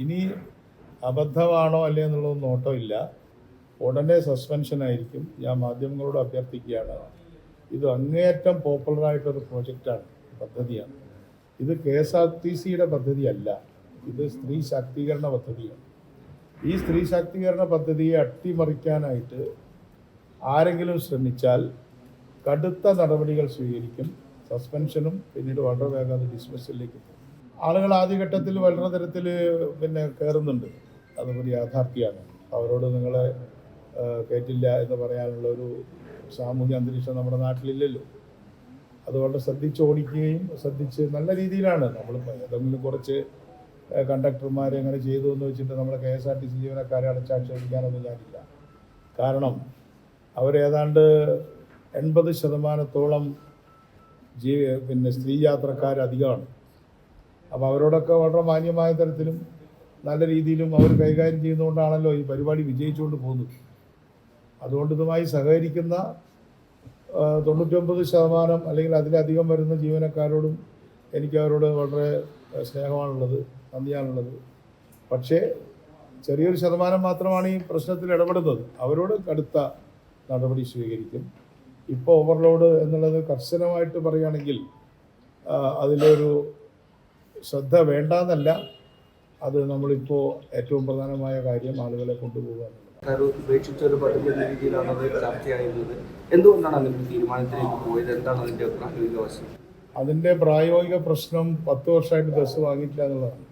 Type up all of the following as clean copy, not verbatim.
ഇനി അബദ്ധമാണോ അല്ലേ എന്നുള്ളതൊന്നും നോട്ടമില്ല. ഉടനെ സസ്പെൻഷൻ ആയിരിക്കും. ഞാൻ മാധ്യമങ്ങളോട് അഭ്യർത്ഥിക്കുകയാണ്, ഇത് അങ്ങേയറ്റം പോപ്പുലറായിട്ടൊരു പ്രോജക്റ്റാണ്, പദ്ധതിയാണ്. ഇത് KSRTCയുടെ പദ്ധതിയല്ല, ഇത് സ്ത്രീ ശാക്തീകരണ പദ്ധതിയാണ്. ഈ സ്ത്രീ ശാക്തീകരണ പദ്ധതിയെ അട്ടിമറിക്കാനായിട്ട് ആരെങ്കിലും ശ്രമിച്ചാൽ കടുത്ത നടപടികൾ സ്വീകരിക്കും. സസ്പെൻഷനും പിന്നീട് വളരെ വേഗം അത് ഡിസ്മിസലിലേക്ക് പോകും. ആളുകൾ ആദ്യഘട്ടത്തിൽ വളരെ തരത്തിൽ കയറുന്നുണ്ട്, അതൊരു യാഥാർത്ഥ്യമാണ്. അവരോട് നിങ്ങളെ കയറ്റില്ല എന്ന് പറയാനുള്ള ഒരു സാമൂഹ്യ അന്തരീക്ഷം നമ്മുടെ നാട്ടിലില്ലല്ലോ. അതുകൊണ്ട് ശ്രദ്ധിച്ചോടിക്കുകയും ശ്രദ്ധിച്ച് നല്ല രീതിയിലാണ് നമ്മൾ ഏതെങ്കിലും കുറച്ച് കണ്ടക്ടർമാരെ എങ്ങനെ ചെയ്തു എന്ന് വെച്ചിട്ട് നമ്മൾ KSRTC ജീവനക്കാരെ അടച്ചാക്ഷേപിക്കാനൊന്നും ഞാനില്ല. കാരണം അവരേതാണ്ട് 80% സ്ത്രീ യാത്രക്കാരധികമാണ്. അപ്പോൾ അവരോടൊക്കെ വളരെ മാന്യമായ തരത്തിലും നല്ല രീതിയിലും അവർ കൈകാര്യം ചെയ്യുന്നതുകൊണ്ടാണല്ലോ ഈ പരിപാടി വിജയിച്ചുകൊണ്ട് പോകുന്നത്. അതുകൊണ്ട് ഇതുമായി സഹകരിക്കുന്ന 99% അല്ലെങ്കിൽ അതിലധികം വരുന്ന ജീവനക്കാരോടും എനിക്ക് അവരോട് വളരെ സ്നേഹമാണുള്ളത്, നന്ദിയാണുള്ളത്. പക്ഷേ ചെറിയൊരു ശതമാനം മാത്രമാണ് ഈ പ്രശ്നത്തിൽ ഇടപെടുന്നത്. അവരോട് കടുത്ത നടപടി സ്വീകരിക്കും. ഇപ്പോൾ ഓവർലോഡ് എന്നുള്ളത് കർശനമായിട്ട് പറയുകയാണെങ്കിൽ അതിലൊരു ശ്രദ്ധ വേണ്ടാന്നല്ല, അത് നമ്മളിപ്പോൾ ഏറ്റവും പ്രധാനമായ കാര്യം ആളുകളെ കൊണ്ടുപോകുക എന്നുള്ളത്. ഉപേക്ഷിച്ച ഒരു പദ്ധതി എന്ന രീതിയിലാണ് അത് ചർച്ചയായിരുന്നത്. എന്തുകൊണ്ടാണ് അതിൻ്റെ തീരുമാനത്തിലേക്ക് പോയത്? എന്താണ് അതിൻ്റെ പ്രായോഗിക വശം? അതിൻ്റെ പ്രായോഗിക പ്രശ്നം 10 വർഷമായിട്ട് ബസ് വാങ്ങിയിട്ടില്ല എന്നുള്ളതാണ്.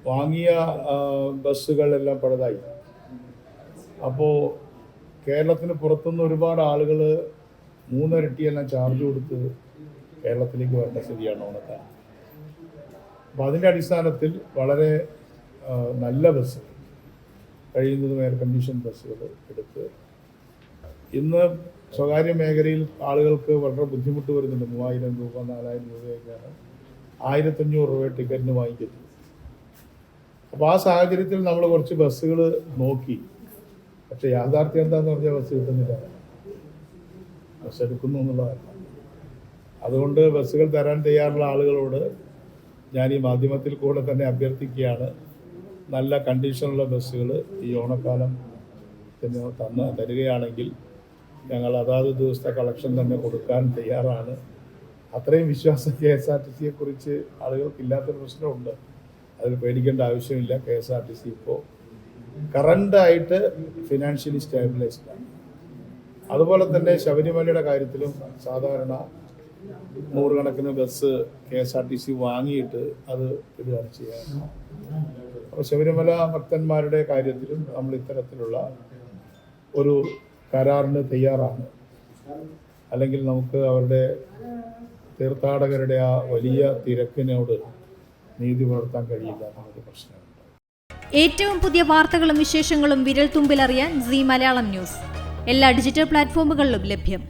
വാങ്ങിയ ബസ്സുകളെല്ലാം പഴുതായി. അപ്പോൾ കേരളത്തിന് പുറത്തുനിന്ന് ഒരുപാട് ആളുകൾ 3 ഇരട്ടിയെല്ലാം ചാർജ് കൊടുത്ത് കേരളത്തിലേക്ക് വരേണ്ട സ്ഥിതിയാണ് ഓണക്കാൻ. അപ്പോൾ അതിൻ്റെ അടിസ്ഥാനത്തിൽ വളരെ നല്ല ബസ്, കഴിയുന്നതും എയർ കണ്ടീഷൻ ബസ്സുകൾ എടുത്ത് ഇന്ന് സ്വകാര്യ മേഖലയിൽ ആളുകൾക്ക് വളരെ ബുദ്ധിമുട്ട് വരുന്നുണ്ട്. 3000 രൂപ 4000 രൂപയൊക്കെയാണ് 1500 രൂപ ടിക്കറ്റിന് വാങ്ങിക്കുന്നത്. അപ്പോൾ ആ സാഹചര്യത്തിൽ നമ്മൾ കുറച്ച് ബസ്സുകൾ നോക്കി. പക്ഷെ യാഥാർത്ഥ്യം എന്താണെന്ന് പറഞ്ഞാൽ ബസ് കിട്ടുന്നില്ല, ബസ് എടുക്കുന്നു എന്നുള്ളതല്ല. അതുകൊണ്ട് ബസ്സുകൾ തരാൻ തയ്യാറുള്ള ആളുകളോട് ഞാൻ ഈ മാധ്യമത്തിൽ കൂടെ തന്നെ അഭ്യർത്ഥിക്കുകയാണ്, നല്ല കണ്ടീഷനുള്ള ബസ്സുകൾ ഈ ഓണക്കാലം തരികയാണെങ്കിൽ ഞങ്ങൾ അതാത് ദിവസത്തെ കളക്ഷൻ തന്നെ കൊടുക്കാൻ തയ്യാറാണ്. അത്രയും വിശ്വാസം KSRTCയെ കുറിച്ച് ആളുകൾക്കില്ലാത്തൊരു പ്രശ്നമുണ്ട്. അതിൽ പേടിക്കേണ്ട ആവശ്യമില്ല. KSRTC ഇപ്പോൾ കറണ്ടായിട്ട് ഫിനാൻഷ്യലി സ്റ്റേബിലൈസ്ഡാണ്. അതുപോലെ തന്നെ ശബരിമലയുടെ കാര്യത്തിലും സാധാരണ 100 കണക്കിന് ബസ് KSRTC വാങ്ങിയിട്ട് അത് ഇടുകയാണ് ചെയ്യാറ്. അപ്പോൾ ശബരിമല ഭക്തന്മാരുടെ കാര്യത്തിലും നമ്മൾ ഇത്തരത്തിലുള്ള ഒരു കരാറിന് തയ്യാറാണ്. അല്ലെങ്കിൽ നമുക്ക് അവരുടെ തീർത്ഥാടകരുടെ ആ വലിയ തിരക്കിനോട് നീതി പുലർത്താൻ കഴിയില്ല എന്നൊരു പ്രശ്നമുണ്ട്. ഏറ്റവും പുതിയ വാർത്തകളും വിശേഷങ്ങളും വിരൽ തുമ്പിലറിയാൻ Zee മലയാളം ന്യൂസ് എല്ലാ ഡിജിറ്റൽ പ്ലാറ്റ്ഫോമുകളിലും ലഭ്യം.